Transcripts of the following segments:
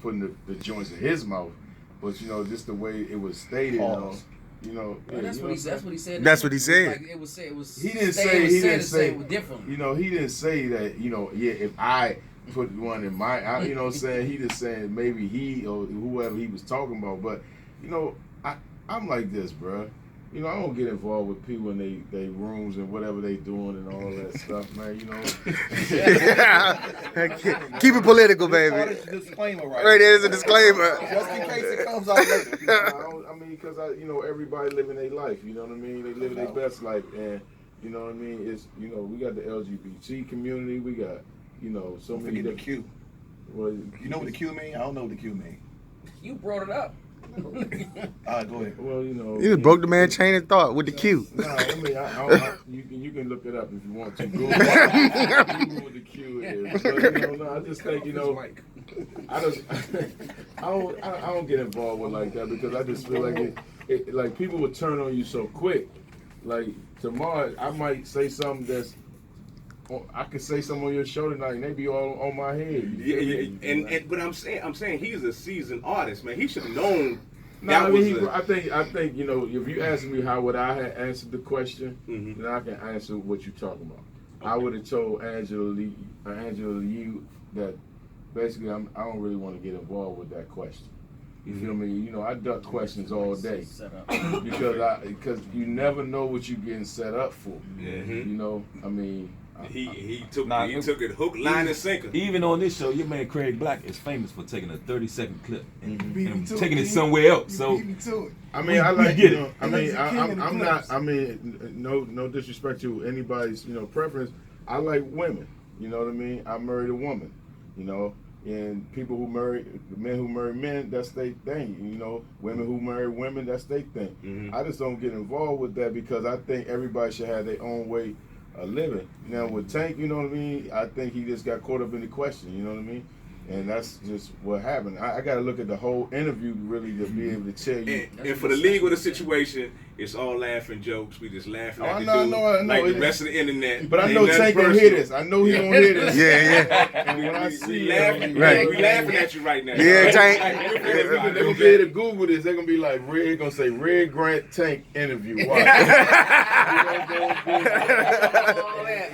putting the joints in his mouth, but you know, just the way it was stated. You know, that's what he said. That's what he said. Like, it was. He didn't say it differently. You know, he didn't say that. You know, yeah, if I put one in my, you know what I'm saying? He just saying maybe he or whoever he was talking about. But, you know, I'm like this, bro. You know, I don't get involved with people in they rooms and whatever they doing and all that stuff, man. You know. Keep it political, baby. Disclaimer, right there's a disclaimer. Just in case it comes out later. I mean, because you know, everybody living their life. You know what I mean? They living their best life, and you know what I mean. It's we got the LGBT community. We got so many. Forget the Q. Well, you know what the Q mean? I don't know what the Q mean. You brought it up. All right, go ahead. Well, you just broke the man's chain of thought with the Q. No, I mean, you can look it up if you want to. Google what the Q is. But, I just think, I don't get involved with like that because I just feel like it like people would turn on you so quick. Like tomorrow, I might say something that's. I could say something on your show tonight, and they be all on my head. Yeah, but I'm saying he's a seasoned artist, man. He should have known. I think if you asked me how would I have answered the question, then I can answer what you're talking about. Okay. I would have told Angela Lee that basically I don't really want to get involved with that question. You feel me? I duck questions all day because you never know what you're getting set up for. I mean. He took it hook, line, and sinker. Even on this show, your man Craig Black is famous for taking a 30-second clip and taking it somewhere else. So I mean, I like I'm not. I mean, no disrespect to anybody's preference. I like women. You know what I mean? I married a woman. And people who marry men who marry men, that's their thing. Women who marry women, that's their thing. I just don't get involved with that because I think everybody should have their own way. Living. Now with Tank, you know what I mean? I think he just got caught up in the question, you know what I mean? And that's just what happened. I got to look at the whole interview really to be able to tell you. And for the legal the situation, it's all laughing jokes. We just laughing at I know. Like the rest of the internet. But I know Tank gonna hear this. I know he gonna hear this. Yeah. And when I see laughing, we laughing at you right now. Yeah, Tank. They're gonna be able to Google this. They're gonna be like, Red gonna say Red Grant Tank interview. Why?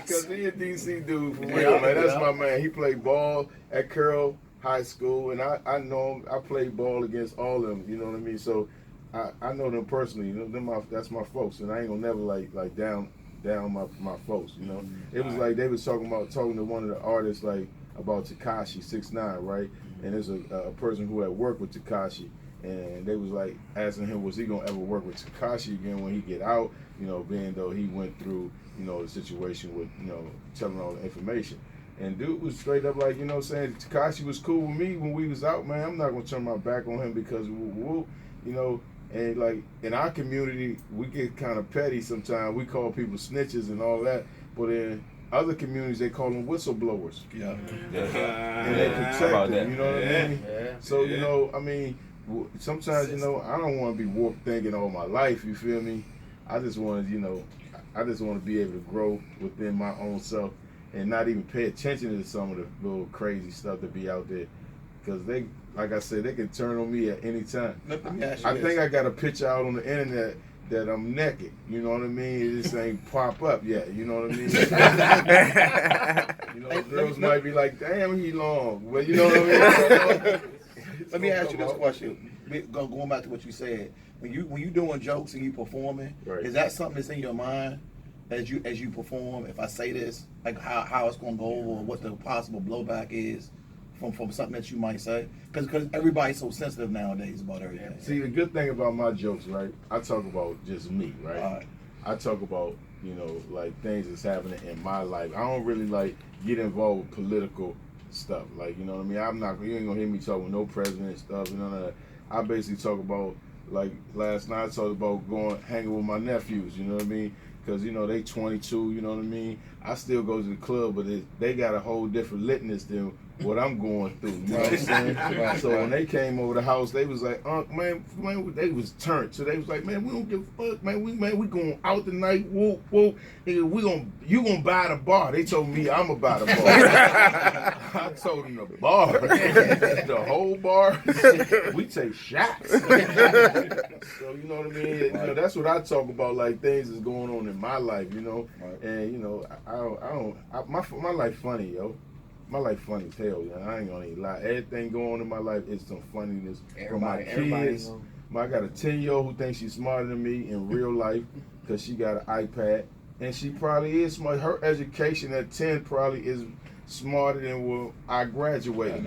Because he a DC dude for real, man. That's my man. He played ball at Curl High School, and I know him. I played ball against all of them. You know what I mean? So I know them personally. That's my folks, and I ain't gonna never like down my folks. It was like they was talking to one of the artists about Tekashi 6ix9ine, right? And there's a person who had worked with Tekashi, and they was like asking him, was he gonna ever work with Tekashi again when he get out? Being though he went through the situation with telling all the information. And dude was straight up like, saying Tekashi was cool with me when we was out, man. I'm not gonna turn my back on him because and like in our community we get kind of petty sometimes. We call people snitches and all that, but in other communities they call them whistleblowers. Yeah. And they protect them, you know what I mean? Yeah. So I mean, sometimes I don't want to be warped thinking all my life. You feel me? I just want to be able to grow within my own self and not even pay attention to some of the little crazy stuff that be out there. Because they, like I said, they can turn on me at any time. I think I got a picture out on the internet that I'm naked. You know what I mean? It just ain't pop up yet. You know what I mean? Girls might be like, damn, he long. Well, you know what I mean? Let me ask you this question. Going back to what you said. When you doing jokes and you performing, right. Is that something that's in your mind as you perform? If I say this, like how it's gonna go or what the possible blowback is from something that you might say? Because everybody's so sensitive nowadays about everything. See, the good thing about my jokes, right? I talk about just me, right? I talk about like things that's happening in my life. I don't really get involved with political stuff. Like, you know what I mean? You ain't gonna hear me talk with no president stuff and none of that. I basically talk about, like last night I talked about hanging with my nephews, you know what I mean? Because, they 22, you know what I mean? I still go to the club, but they got a whole different litness than what I'm going through. You know what I'm saying? Right, So right. when they came over the house, they was like, man, they was turned. So they was like, man, we don't give a fuck, man. We going out tonight. Whoop, whoop. Nigga, you gonna buy the bar. They told me I'm gonna buy the bar. I told them the bar, the whole bar. We take shots. So you know what I mean? You know, that's what I talk about. Like things is going on in my life, you know. Right. And you know, my life funny, yo. My life funny as hell, yo. I ain't gonna even lie. Everything going on in my life is some funniness from my kids. I got a 10-year-old who thinks she's smarter than me in real life because she got an iPad, and she probably is smart. Her education at 10 probably is smarter than when I graduated.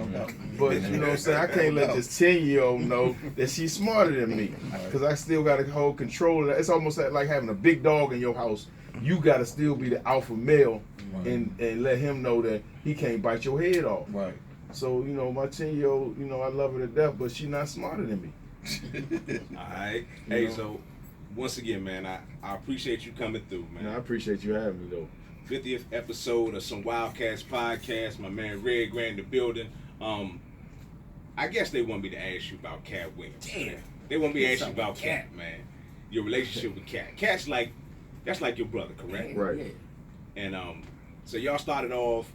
But you know what I'm saying? I can't let this 10-year-old know that she's smarter than me because I still got to hold control of that. It's almost like having a big dog in your house. You got to still be the alpha male and let him know that he can't bite your head off. Right. So, you know, my 10-year-old, you know, I love her to death, but she's not smarter than me. All right. Hey, so once again, man, I appreciate you coming through, man. And I appreciate you having me, though. 50th episode of some Wildcats podcast. My man Red Grant in the building. I guess they want me to ask you about Cat Williams. Damn. They want me to ask you Something about with Cat, Cat. man. Your relationship with Cat. Cat's that's like your brother, correct? Right. Yeah. And so y'all started off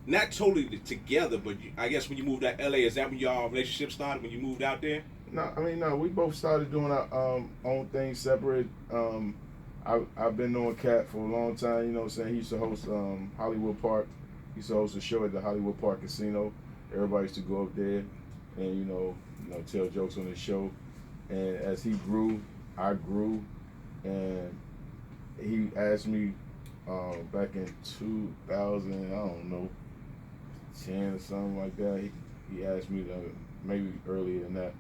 not totally together, but I guess when you moved out LA, is that when y'all relationship started? When you moved out there? No, we both started doing our own things separate. I've been knowing Cat for a long time, you know what I'm saying? He used to host Hollywood Park. He used to host a show at the Hollywood Park Casino. Everybody used to go up there and, you know, tell jokes on the show. And as he grew, I grew. And he asked me back in 2000, I don't know, 10 or something like that. He asked me to, maybe earlier than that,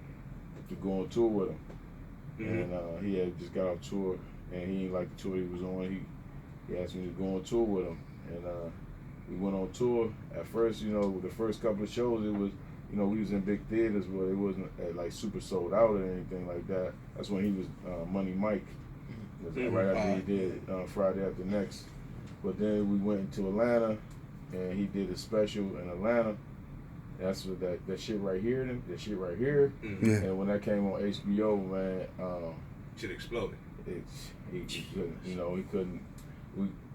to go on tour with him. Mm-hmm. And he had just got off tour, and he didn't like the tour he was on. He asked me to go on tour with him, and we went on tour. At first, you know, the first couple of shows, it was, you know, we was in big theaters where it wasn't like super sold out or anything like that. That's when he was Money Mike. Right after he did Friday After Next. But then we went into Atlanta, and he did a special in Atlanta. That's what that shit right here, Mm-hmm. Yeah. And when that came on HBO, man, Shit exploded. he couldn't, you know, he couldn't.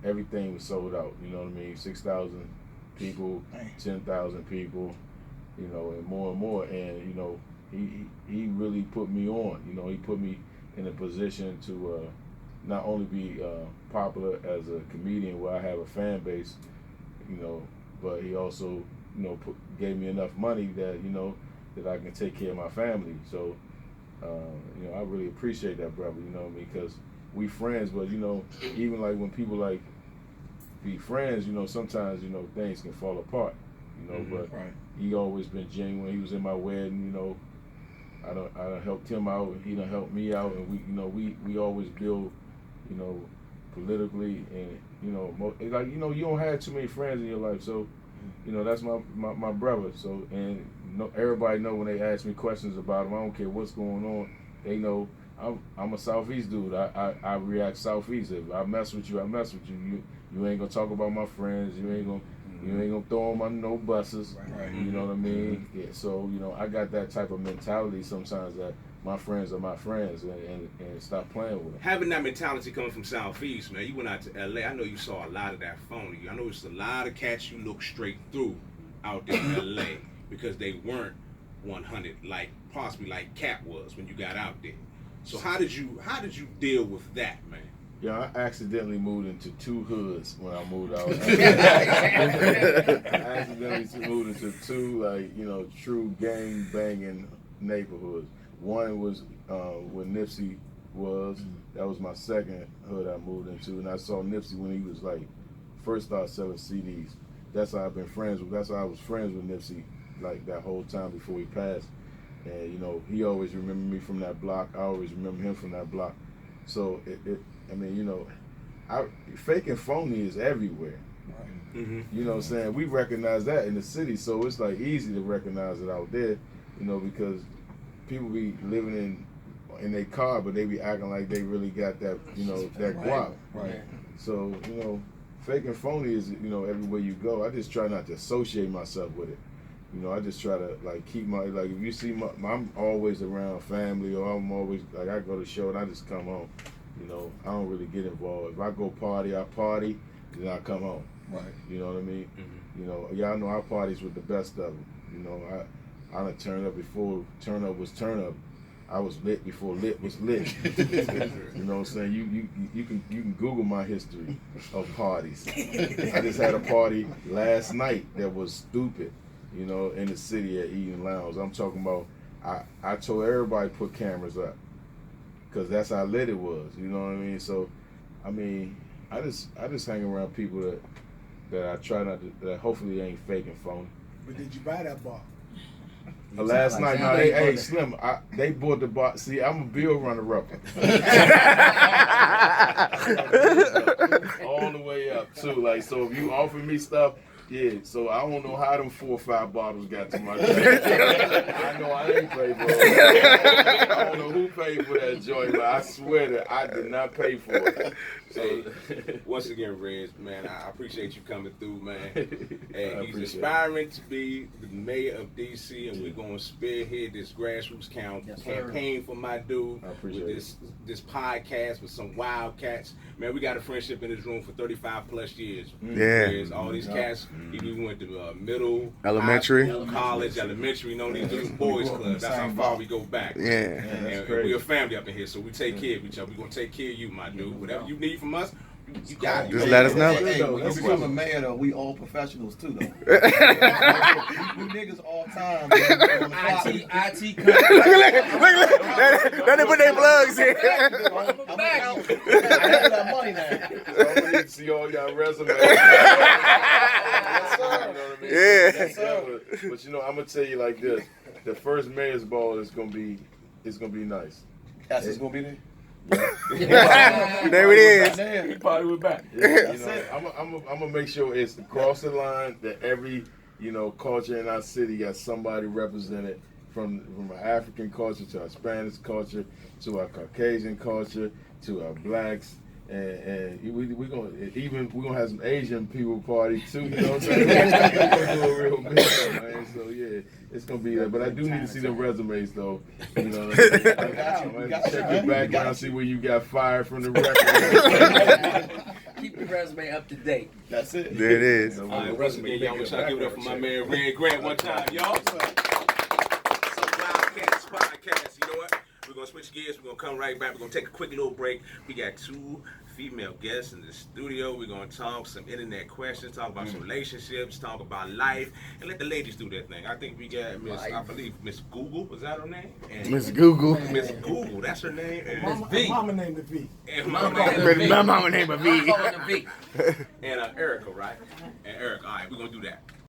Everything was sold out. You know what I mean? 6,000 people, 10,000 people, you know, and more. And you know, he really put me on. You know, he put me in a position to not only be popular as a comedian where I have a fan base, you know, but he also, you know, gave me enough money that, you know, that I can take care of my family. So, you know, I really appreciate that, brother, you know what I mean? Because we friends, but, you know, even like when people like be friends, you know, sometimes, you know, things can fall apart, you know, but he always been genuine. He was in my wedding, you know, I done helped him out, he done helped me out, and we, you know, we always build, you know, politically, and you know, like, you know, you don't have too many friends in your life, so, you know, that's my brother. So, and everybody know when they ask me questions about him, I don't care what's going on, they know I'm a Southeast dude. I react Southeast. If I mess with you, I mess with you. You ain't gonna talk about my friends. You ain't gonna throw them on no buses. Right. You know what I mean? Yeah. So, you know, I got that type of mentality sometimes that my friends are my friends, and stop playing with them. Having that mentality coming from Southeast, man, you went out to LA. I know you saw a lot of that phony. I know it's a lot of cats you look straight through out there in LA because they weren't 100 like possibly like Cat was when you got out there. So how did you deal with that, man? Yeah, I accidentally moved into two hoods when I moved out. I accidentally moved into two, like, you know, true gang banging neighborhoods. One was where Nipsey was. That was my second hood I moved into, and I saw Nipsey when he was like first started selling CDs. That's how I've been friends with. That's how I was friends with Nipsey, like that whole time before he passed. And you know, he always remembered me from that block. I always remember him from that block. So I mean, you know, fake and phony is everywhere. Mm-hmm. You know what I'm saying? We recognize that in the city, so it's like easy to recognize it out there, you know, because people be living in their car, but they be acting like they really got that, you know, that guap. Right. So, you know, fake and phony is, you know, everywhere you go. I just try not to associate myself with it. You know, I just try to like keep my like. If you see I'm always around family, or I'm always like I go to show and I just come home. You know, I don't really get involved. If I go party, I party, then I come home. Right. You know what I mean? Mm-hmm. You know, y'all know our parties with the best of them. You know, I done turned up before turn up was turn up. I was lit before lit was lit. You know what I'm saying? You can Google my history of parties. I just had a party last night that was stupid, you know, in the city at Eden Lounge. I'm talking about, I told everybody put cameras up because that's how lit it was, you know what I mean? So, I mean, I just hang around people that I try not to, that hopefully ain't fake and phony. But did you buy that bar? Last night, no, hey Slim, they bought the bar. See, I'm a bill runner-upper. All the way up too. Like, so if you offer me stuff, yeah. So I don't know how them 4 or 5 bottles got to my drink. I know I ain't paid for it. I don't know who paid for that joint, but I swear that I did not pay for it. So, once again, Reg, man, I appreciate you coming through, man. Hey, he's appreciate aspiring to be the mayor of DC, and we're going to spearhead this grassroots campaign for my dude I appreciate with this podcast with some wild cats. Man, we got a friendship in this room for 35 plus years. Yeah. There's all these cats, we went to middle, Elementary. high school, college, elementary, you know, these boys clubs. That's how far we go back. Yeah. And we're a family up in here, so we take care of each other. We're going to take care of you, my dude. Whatever you need from us, you got it. Just let us know. Hey, when you become a mayor, though, we all professionals too, though. we niggas all time. Man, on the clock. IT Let them put their plugs in. I have that money now. So I'm gonna see all y'all resumes. Yes, sir. You know what I mean? Yeah. Yes, sir. But you know, I'm gonna tell you like this: the first mayor's ball is gonna be nice. That's what's gonna be there. There it is. He probably went back. You know, I'm gonna make sure it's across the line that every culture in our city got somebody represented from our African culture to our Spanish culture to our Caucasian culture to our blacks. And we're gonna have some Asian people party too, you know what I'm saying? We're gonna do a real mix, man. So yeah, it's gonna be there. But I do need to see them resumes though. You know, I got you. Check your background, see where you got fired from the record. Keep your resume up to date. That's it. There it is. All right, once again, y'all, want y'all to give it up for my man Red Grant one time, y'all. So Wildcats podcast, you know what? We're going to switch gears. We're going to come right back. We're going to take a quick little break. We got 2 female guests in the studio. We're going to talk some internet questions, talk about some relationships, talk about life, and let the ladies do their thing. I think we got I believe Miss Google, was that her name? And Miss Google. Miss Google, that's her name. And V. Mama named the V. And My mama name a V. I'm calling the V. And Erica, right? And Erica, all right, we're going to do that.